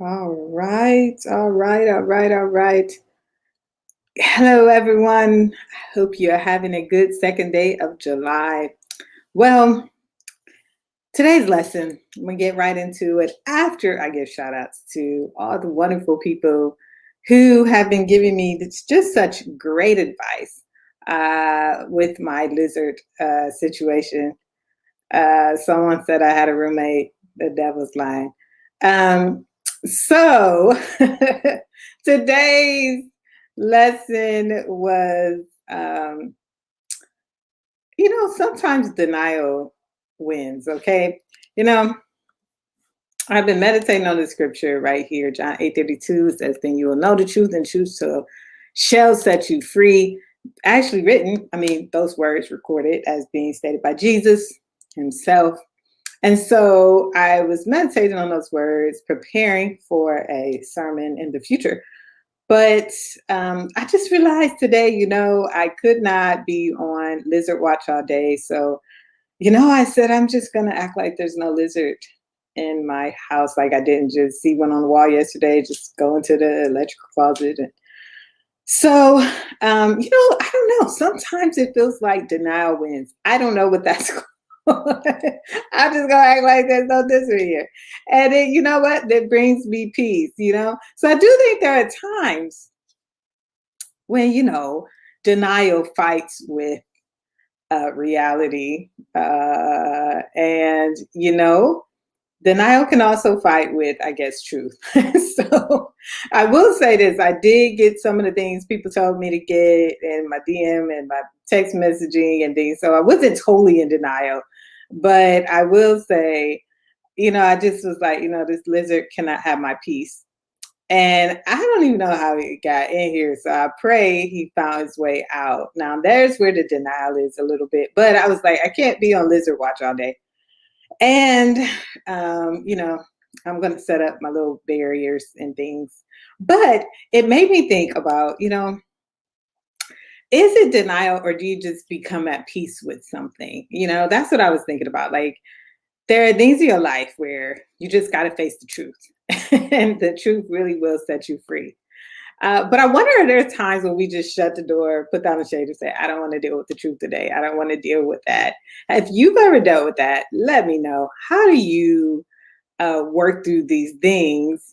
All right, all right, all right, all right. Hello, everyone. I hope you're having a good second day of July. Well, today's lesson, I'm going to get right into it after I give shout outs to all the wonderful people who have been giving me just such great advice with my lizard situation. Someone said I had a roommate, the devil's lying. So today's lesson was, um, sometimes denial wins, okay? You know, I've been meditating on the scripture right here. John 8:32 says, then you will know the truth, and shall set you free. Actually written, those words recorded as being stated by Jesus himself. And so I was meditating on those words, preparing for a sermon in the future. But I just realized today, I could not be on Lizard Watch all day. So, I said, I'm just going to act like there's no lizard in my house. Like I didn't just see one on the wall yesterday, just go into the electrical closet. And so, I don't know. Sometimes it feels like denial wins. I don't know what that's I'm just gonna act like there's no this here. And then you know what? That brings me peace. So I do think there are times when, denial fights with reality. And, denial can also fight with, I guess, truth. So I will say this. I did get some of the things people told me to get in my DM and my text messaging and things. So I wasn't totally in denial. But I will say, I just was like, this lizard cannot have my peace. And I don't even know how he got in here. So I pray he found his way out. Now, there's where the denial is a little bit. But I was like, I can't be on lizard watch all day. And, I'm going to set up my little barriers and things. But it made me think about, is it denial or do you just become at peace with something? That's what I was thinking about. Like, there are things in your life where you just got to face the truth, and the truth really will set you free. But I wonder if there are times when we just shut the door, put down the shade, and say, I don't want to deal with the truth today. I don't want to deal with that. If you've ever dealt with that, let me know. How do you work through these things,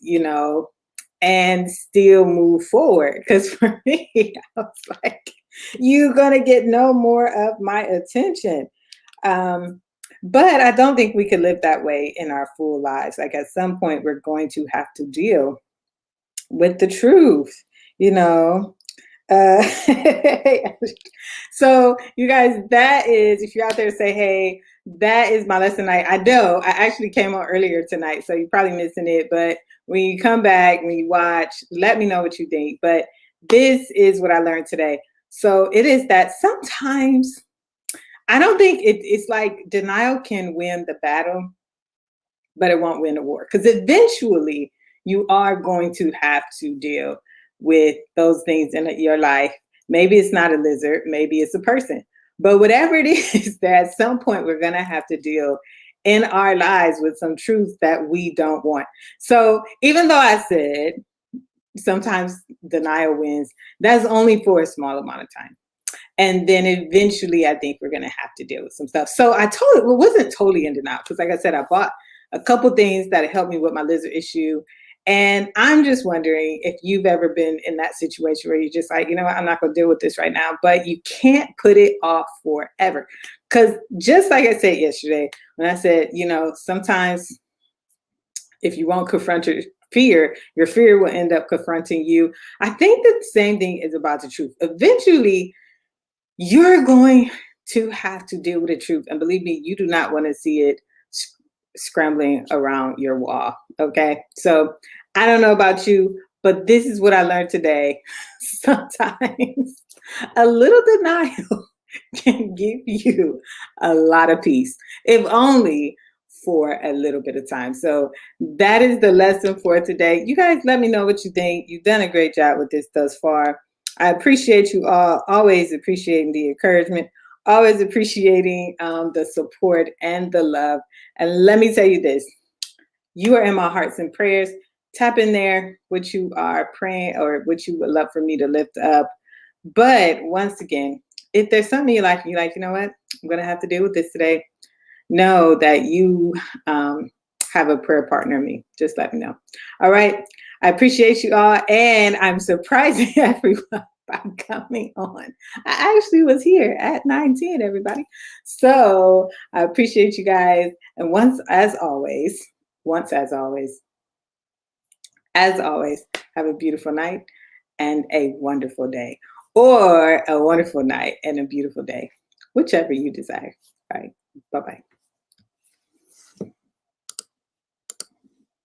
and still move forward? Because for me, I was like, you're going to get no more of my attention. Um, but I don't think we could live that way in our full lives. Like at some point, we're going to have to deal with the truth, you know. Uh, so, you guys, that is, if you're out there, say, hey, that is my lesson night. I know I actually came on earlier tonight, so you're probably missing it. But when you come back, when you watch, let me know what you think. But this is what I learned today. So, it is that sometimes I don't think it's like denial can win the battle, but it won't win the war. Because eventually you are going to have to deal with those things in your life. Maybe it's not a lizard, maybe it's a person. But whatever it is, that at some point we're going to have to deal in our lives with some truth that we don't want. So even though I said sometimes denial wins, that's only for a small amount of time. And then eventually, I think we're going to have to deal with some stuff. So I wasn't totally in denial because, like I said, I bought a couple things that helped me with my lizard issue. And I'm just wondering if you've ever been in that situation where you're just like, what, I'm not going to deal with this right now, but you can't put it off forever. Because just like I said yesterday, when I said, sometimes if you won't confront your fear will end up confronting you. I think the same thing is about the truth. Eventually, you're going to have to deal with the truth. And believe me, you do not want to see it scrambling around your wall. Okay. So I don't know about you, but this is what I learned today. Sometimes a little denial can give you a lot of peace, if only for a little bit of time. So that is the lesson for today. You guys, let me know what you think. You've done a great job with this thus far. I appreciate you all, always appreciating the encouragement, always appreciating the support and the love. And let me tell you this, you are in my hearts and prayers. tap in there what you are praying or what you would love for me to lift up. But once again, if there's something you like, you know what, I'm gonna have to deal with this today. Know that you have a prayer partner in me. Just let me know. All right. I appreciate you all, and I'm surprising everyone by coming on. I actually was here at 9:10, everybody. So I appreciate you guys. And once as always, have a beautiful night and a wonderful day, or a wonderful night and a beautiful day, whichever you desire. All right. Bye bye.